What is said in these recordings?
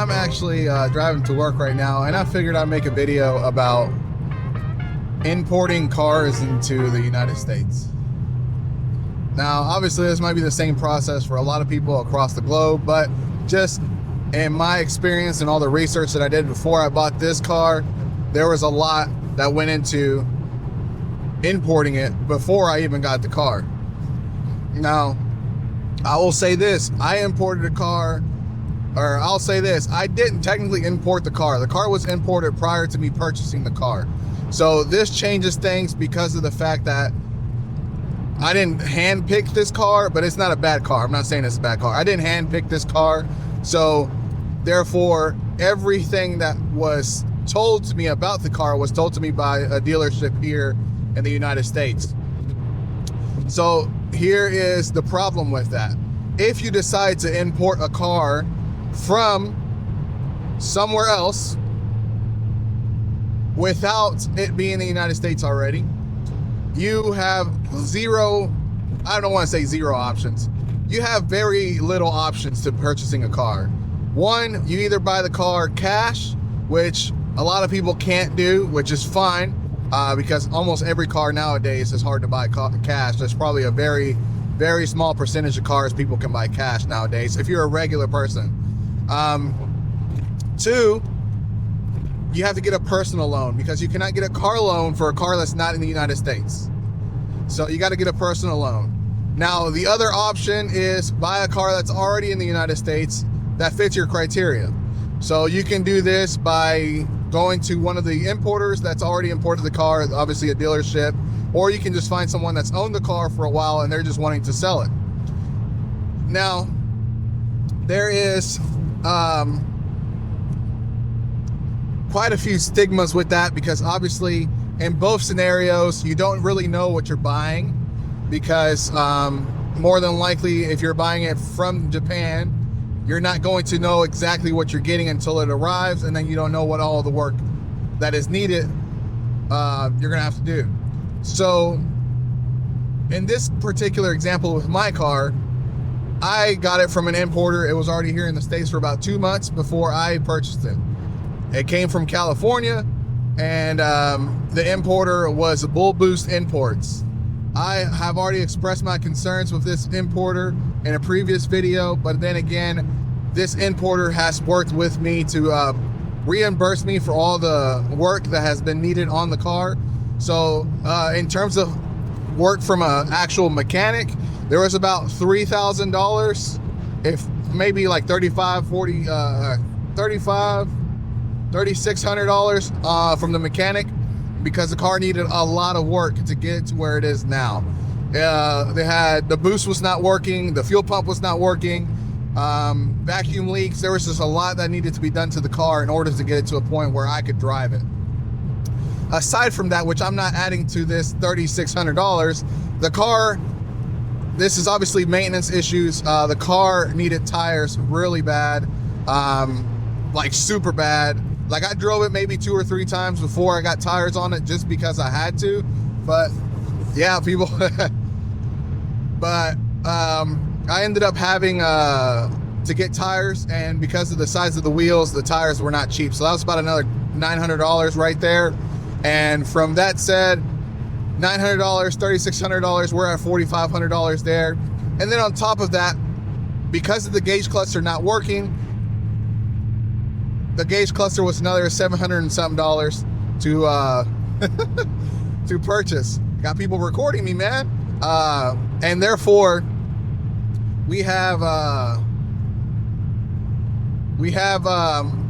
I'm actually driving to work right now, and I figured I'd make a video about importing cars into the United States. Now, obviously, this might be the same process for a lot of people across the globe, but just in my experience and all the research that I did before I bought this car, there was a lot that went into importing it before I even got the car. Now, I will say this, I didn't technically import the car. The car was imported prior to me purchasing the car. So this changes things because of the fact that I didn't hand pick this car, but it's not a bad car. I'm not saying it's a bad car. I didn't hand pick this car. So therefore, everything that was told to me about the car was told to me by a dealership here in the United States. So here is the problem with that. If you decide to import a car from somewhere else without it being in the United States already, you have I don't want to say zero options. You have very little options to purchasing a car. One, you either buy the car cash, which a lot of people can't do, which is fine, because almost every car nowadays is hard to buy cash. There's probably a very, very small percentage of cars people can buy cash nowadays if you're a regular person. Two, you have to get a personal loan because you cannot get a car loan for a car that's not in the United States. So you got to get a personal loan. Now, the other option is buy a car that's already in the United States that fits your criteria. So you can do this by going to one of the importers that's already imported the car, obviously a dealership, or you can just find someone that's owned the car for a while and they're just wanting to sell it. Now, there is quite a few stigmas with that because obviously in both scenarios you don't really know what you're buying because more than likely if you're buying it from Japan, you're not going to know exactly what you're getting until it arrives, and then you don't know what all the work that is needed you're gonna have to do. So in this particular example with my car, I got it from an importer. It was already here in the States for about 2 months before I purchased it. It came from California, and the importer was Bull Boost Imports. I have already expressed my concerns with this importer in a previous video, but then again, this importer has worked with me to reimburse me for all the work that has been needed on the car. So in terms of work from an actual mechanic, there was about $3,000, if maybe like $3,600 from the mechanic, because the car needed a lot of work to get it to where it is now. The boost was not working, the fuel pump was not working, vacuum leaks. There was just a lot that needed to be done to the car in order to get it to a point where I could drive it. Aside from that, which I'm not adding to this $3,600, the car, this is obviously maintenance issues. The car needed tires really bad, like super bad. Like I drove it maybe 2 or 3 times before I got tires on it just because I had to. But yeah, people. But I ended up having to get tires, and because of the size of the wheels, the tires were not cheap. So that was about another $900 right there. And from that said, $900, $3,600, we're at $4,500 there. And then on top of that, because of the gauge cluster not working, the gauge cluster was another $700 and something to to purchase. Got people recording me, man. And therefore, we have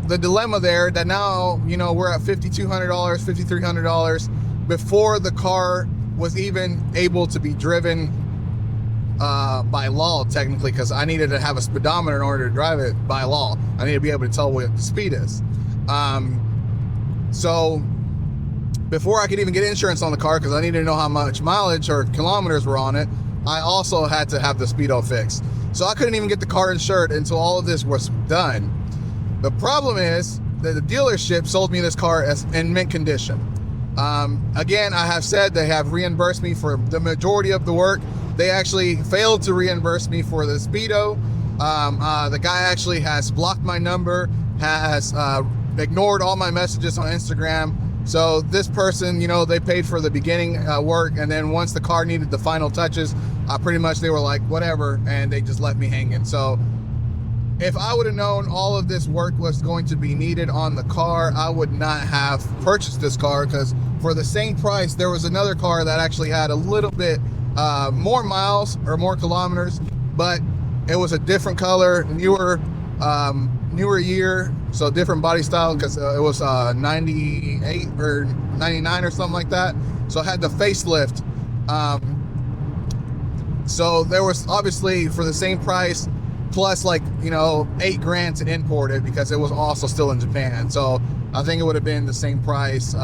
the dilemma there that now, you know, we're at $5,200, $5,300 before the car was even able to be driven by law, technically, because I needed to have a speedometer in order to drive it by law. I need to be able to tell what the speed is. So before I could even get insurance on the car, because I needed to know how much mileage or kilometers were on it, I also had to have the speedo fixed. So I couldn't even get the car insured until all of this was done. The problem is that the dealership sold me this car as in mint condition. Again, I have said they have reimbursed me for the majority of the work. They actually failed to reimburse me for the speedo. The guy actually has blocked my number, has ignored all my messages on Instagram. So this person, you know, they paid for the beginning work, and then once the car needed the final touches, pretty much they were like, whatever, and they just left me hanging. So if I would have known all of this work was going to be needed on the car, I would not have purchased this car, because for the same price, there was another car that actually had a little bit more miles or more kilometers, but it was a different color, newer year, so different body style, because it was 98 or 99 or something like that. So it had the facelift. So there was obviously, for the same price, plus like, you know, $8,000 to import it, because it was also still in Japan. So I think it would have been the same price,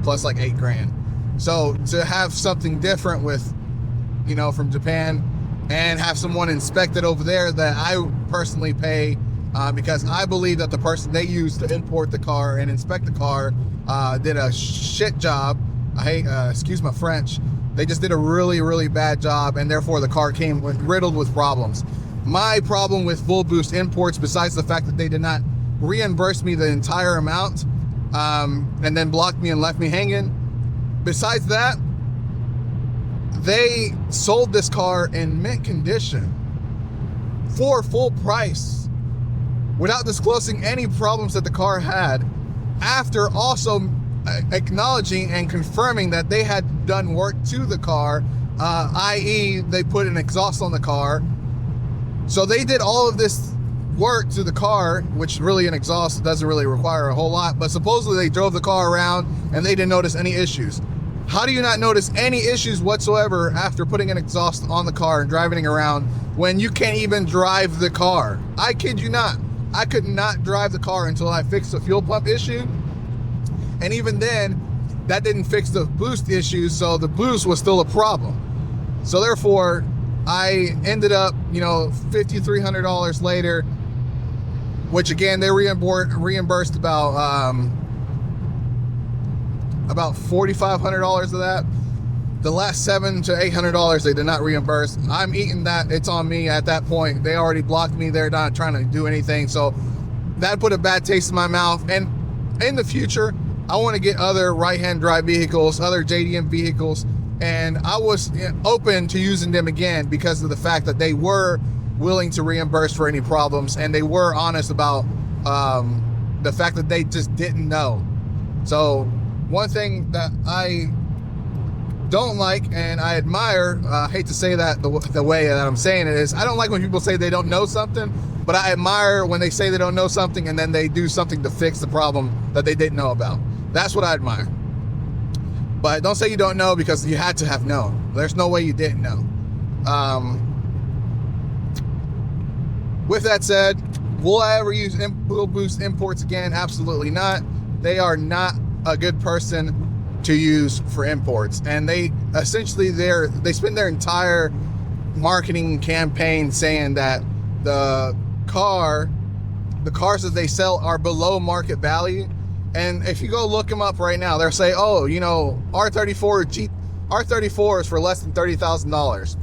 plus like $8,000. So to have something different with, you know, from Japan, and have someone inspect it over there that I personally pay, because I believe that the person they used to import the car and inspect the car did a shit job. I hate, excuse my French. They just did a really, really bad job, and therefore the car came riddled with problems. My problem with Full Boost Imports, besides the fact that they did not reimburse me the entire amount, and then blocked me and left me hanging, besides that, they sold this car in mint condition for full price without disclosing any problems that the car had, after also acknowledging and confirming that they had done work to the car, i.e. they put an exhaust on the car. So they did all of this work to the car, which really an exhaust doesn't really require a whole lot, but supposedly they drove the car around and they didn't notice any issues. How do you not notice any issues whatsoever after putting an exhaust on the car and driving it around when you can't even drive the car? I kid you not. I could not drive the car until I fixed the fuel pump issue. And even then, that didn't fix the boost issue, so the boost was still a problem. So therefore, I ended up, you know, $5,300 later, which again, they reimbursed about $4,500 of that. The last $700 to $800 they did not reimburse. I'm eating that. It's on me at that point. They already blocked me. They're not trying to do anything. So that put a bad taste in my mouth. And in the future, I want to get other right-hand drive vehicles, other JDM vehicles, and I was open to using them again because of the fact that they were willing to reimburse for any problems, and they were honest about the fact that they just didn't know. So one thing that I don't like, and I admire, I hate to say that the way that I'm saying it is, I don't like when people say they don't know something, but I admire when they say they don't know something and then they do something to fix the problem that they didn't know about. That's what I admire. But don't say you don't know, because you had to have known. There's no way you didn't know. With that said, will I ever use Full Boost Imports again? Absolutely not. They are not a good person to use for imports, and they essentially they spend their entire marketing campaign saying that the cars that they sell are below market value. And if you go look them up right now, they'll say, oh, you know, R34 is for less than $30,000.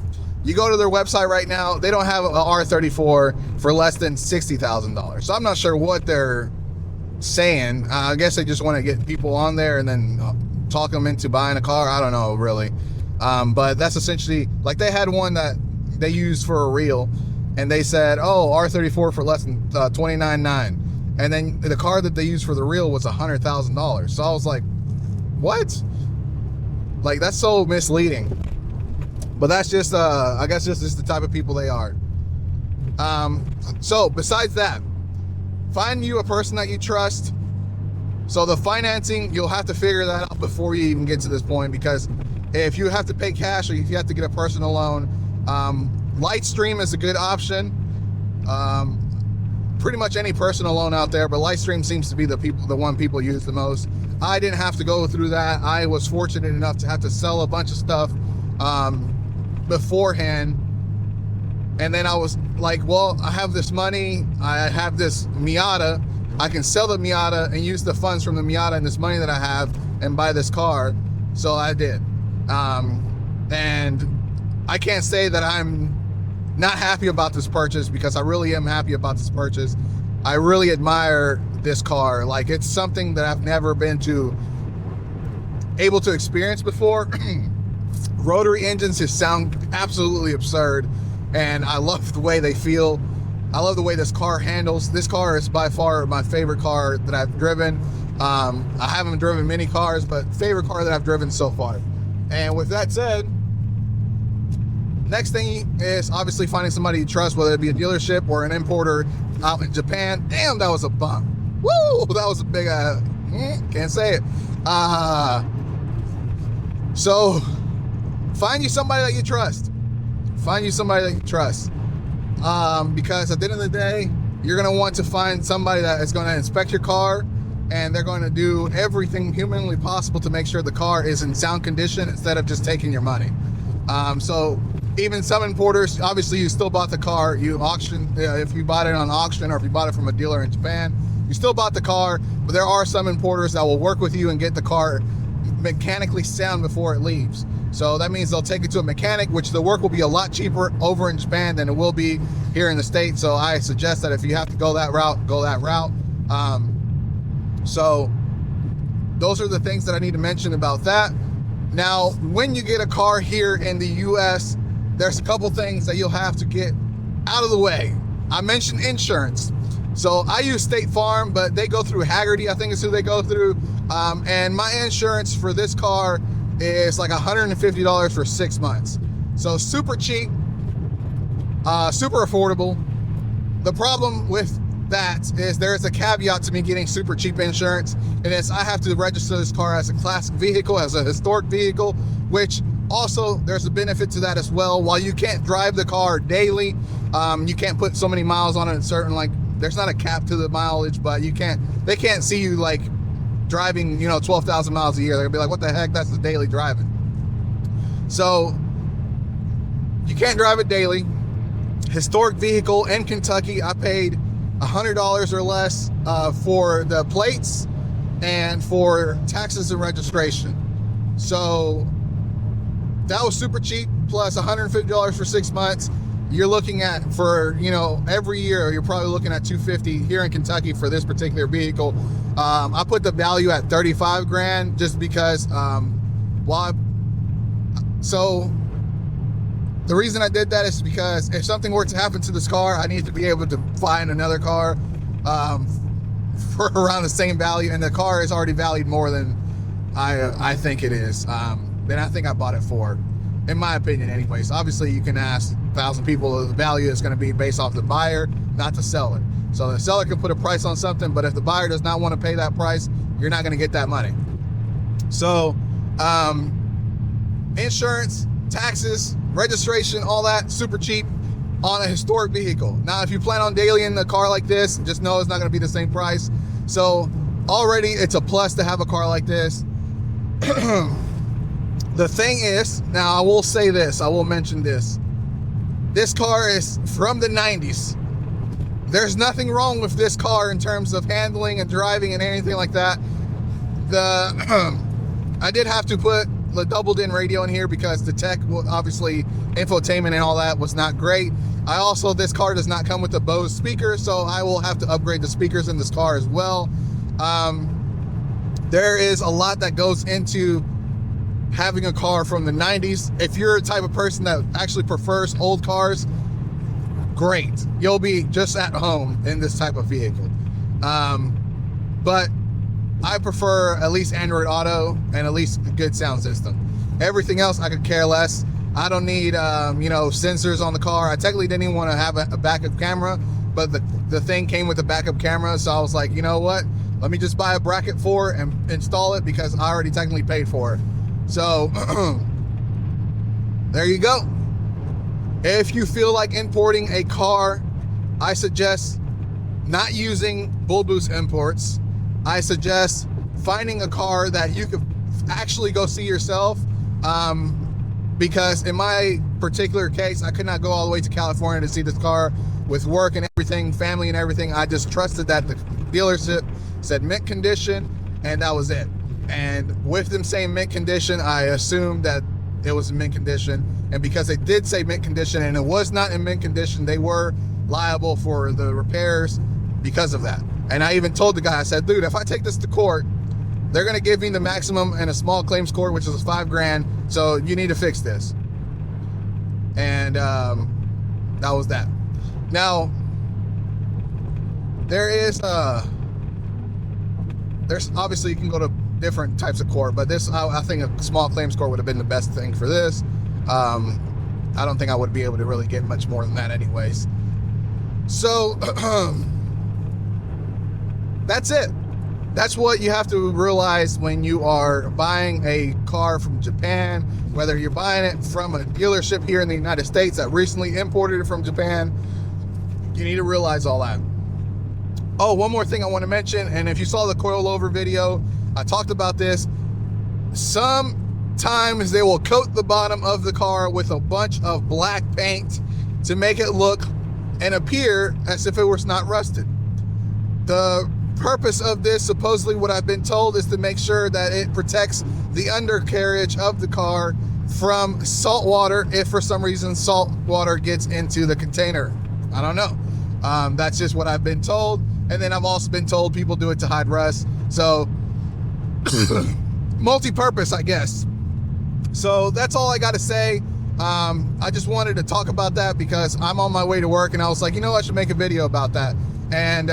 You go to their website right now, they don't have an R34 for less than $60,000. So I'm not sure what they're saying. I guess they just want to get people on there and then talk them into buying a car. I don't know, really. But that's essentially, like, they had one that they used for a reel, and they said, oh, R34 for less than $29,900. And then the car that they used for the reel was $100,000. So I was like, what? Like, that's so misleading. But that's just, I guess, just the type of people they are. So besides that, find you a person that you trust. So the financing, you'll have to figure that out before you even get to this point, because if you have to pay cash or if you have to get a personal loan, Lightstream is a good option. Pretty much any personal loan out there, but Lightstream seems to be the one people use the most. I didn't have to go through that. I was fortunate enough to have to sell a bunch of stuff beforehand, and then I was like, well, I have this money, I have this Miata, I can sell the Miata and use the funds from the Miata and this money that I have and buy this car. So I did. And I can't say that I'm not happy about this purchase, because I really am happy about this purchase. I really admire this car. Like, it's something that I've never been able to experience before. Rotary engines just sound absolutely absurd, and I love the way they feel. I love the way this car handles. This car is by far my favorite car that I've driven. I haven't driven many cars, but favorite car that I've driven so far. And with that said, next thing is obviously finding somebody you trust, whether it be a dealership or an importer out in Japan. Damn, that was a bump. Woo, that was a big, can't say it. So find you somebody that you trust. Find you somebody that you trust. Because at the end of the day, you're going to want to find somebody that is going to inspect your car, and they're going to do everything humanly possible to make sure the car is in sound condition instead of just taking your money. So even some importers, obviously you still bought the car, you auction, if you bought it on auction or if you bought it from a dealer in Japan, you still bought the car, but there are some importers that will work with you and get the car mechanically sound before it leaves. So that means they'll take it to a mechanic, which the work will be a lot cheaper over in Japan than it will be here in the States. So I suggest that if you have to go that route, go that route. So those are the things that I need to mention about that. Now, when you get a car here in the US, there's a couple things that you'll have to get out of the way. I mentioned insurance. So I use State Farm, but they go through Haggerty, I think is who they go through. And my insurance for this car is like $150 for 6 months. So super cheap, super affordable. The problem with that is there is a caveat to me getting super cheap insurance, and it's I have to register this car as a classic vehicle, as a historic vehicle, which also there's a benefit to that as well. While you can't drive the car daily, you can't put so many miles on it. Certain, like, there's not a cap to the mileage, but they can't see you like driving 12,000 miles a year. They're gonna be like, what the heck, that's the daily driving. So you can't drive it daily. Historic vehicle in Kentucky, I paid $100 or less for the plates and for taxes and registration. So that was super cheap, plus $150 for 6 months. You're looking at, for every year, you're probably looking at $250 here in Kentucky for this particular vehicle. I put the value at 35 grand just because so the reason I did that is because if something were to happen to this car, I need to be able to find another car for around the same value, and the car is already valued more than I think it is. Than I think I bought it for, in my opinion anyways. Obviously you can ask 1,000 people, the value is going to be based off the buyer, not the seller. So the seller can put a price on something, but if the buyer does not want to pay that price, you're not going to get that money. So insurance, taxes, registration, all that, super cheap on a historic vehicle. Now, if you plan on dailying a car like this, just know it's not going to be the same price. So already it's a plus to have a car like this. The thing is, now I will say this, I will mention this. This car is from the 90s. There's nothing wrong with this car in terms of handling and driving and anything like that. I did have to put the doubled-in radio in here because the tech, obviously, infotainment and all that was not great. This car does not come with the Bose speaker, so I will have to upgrade the speakers in this car as well. There is a lot that goes into having a car from the 90s. If you're a type of person that actually prefers old cars, great. You'll be just at home in this type of vehicle. But I prefer at least Android Auto and at least a good sound system. Everything else I could care less. I don't need sensors on the car. I technically didn't even want to have a backup camera, but the thing came with a backup camera, so I was like, you know what? Let me just buy a bracket for it and install it because I already technically paid for it. So there you go. If you feel like importing a car, I suggest not using Bull Boost Imports. I suggest finding a car that you could actually go see yourself, because in my particular case, I could not go all the way to California to see this car with work and everything, family and everything. I just trusted that the dealership said mint condition, and that was it. And with them saying mint condition, I assumed that it was in mint condition. And because they did say mint condition and it was not in mint condition, they were liable for the repairs because of that. And I even told the guy, I said, dude, if I take this to court, they're going to give me the maximum in a small claims court, which is $5,000. So you need to fix this. And that was that. Now, there's obviously you can go to different types of court, but this, I think a small claims court would have been the best thing for this. I don't think I would be able to really get much more than that anyways. So that's it. That's what you have to realize when you are buying a car from Japan, whether you're buying it from a dealership here in the United States that recently imported it from Japan. You need to realize all that. Oh, one more thing I want to mention, and if you saw the coilover video, I talked about this. Sometimes they will coat the bottom of the car with a bunch of black paint to make it look and appear as if it was not rusted. The purpose of this, supposedly what I've been told, is to make sure that it protects the undercarriage of the car from salt water if for some reason salt water gets into the container. I don't know. That's just what I've been told. And then I've also been told people do it to hide rust. So multi-purpose, I guess. So that's all I got to say. I just wanted to talk about that because I'm on my way to work and I was like, you know, I should make a video about that. And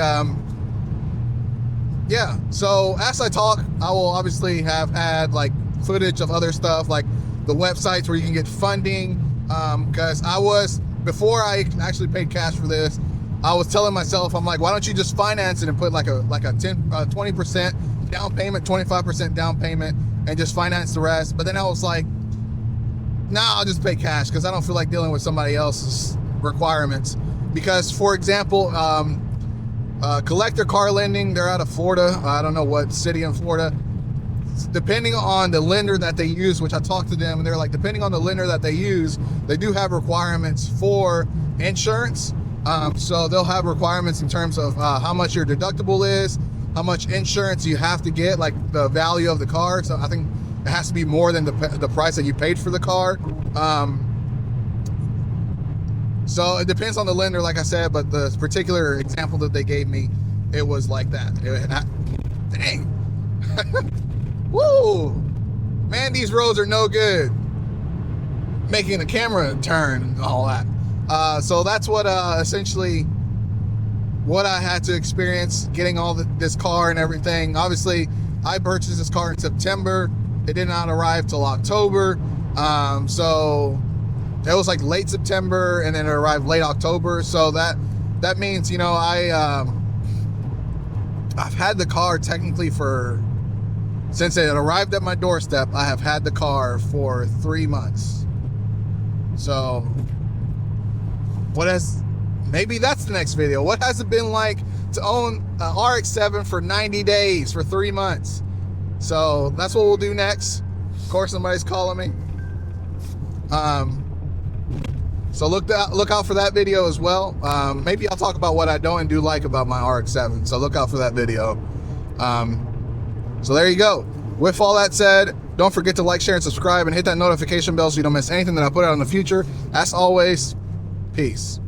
yeah, so as I talk, I will obviously have had like footage of other stuff, like the websites where you can get funding. Because before I actually paid cash for this, I was telling myself, I'm like, why don't you just finance it and put like a 20% down payment, 25% down payment, and just finance the rest. But then I was like, nah, I'll just pay cash because I don't feel like dealing with somebody else's requirements. Because, for example, collector car lending, they're out of Florida. I don't know what city in Florida. Depending on the lender that they use, which I talked to them, and they're like, depending on the lender that they use, they do have requirements for insurance. So they'll have requirements in terms of how much your deductible is, how much insurance you have to get, like the value of the car. So I think it has to be more than the price that you paid for the car. So it depends on the lender, like I said, but the particular example that they gave me, it was like that. Dang. Woo! Man, these roads are no good. Making the camera turn and all that. So that's what essentially what I had to experience getting all this car and everything. Obviously, I purchased this car in September. It did not arrive till October. So it was like late September and then it arrived late October. So that means, you know, I've had the car technically since it arrived at my doorstep, I have had the car for 3 months. So maybe that's the next video. What has it been like to own an RX-7 for 90 days, for 3 months? So that's what we'll do next. Of course, somebody's calling me. So look out for that video as well. Maybe I'll talk about what I don't and do like about my RX-7. So look out for that video. So there you go. With all that said, don't forget to like, share, and subscribe, and hit that notification bell so you don't miss anything that I put out in the future. As always, peace.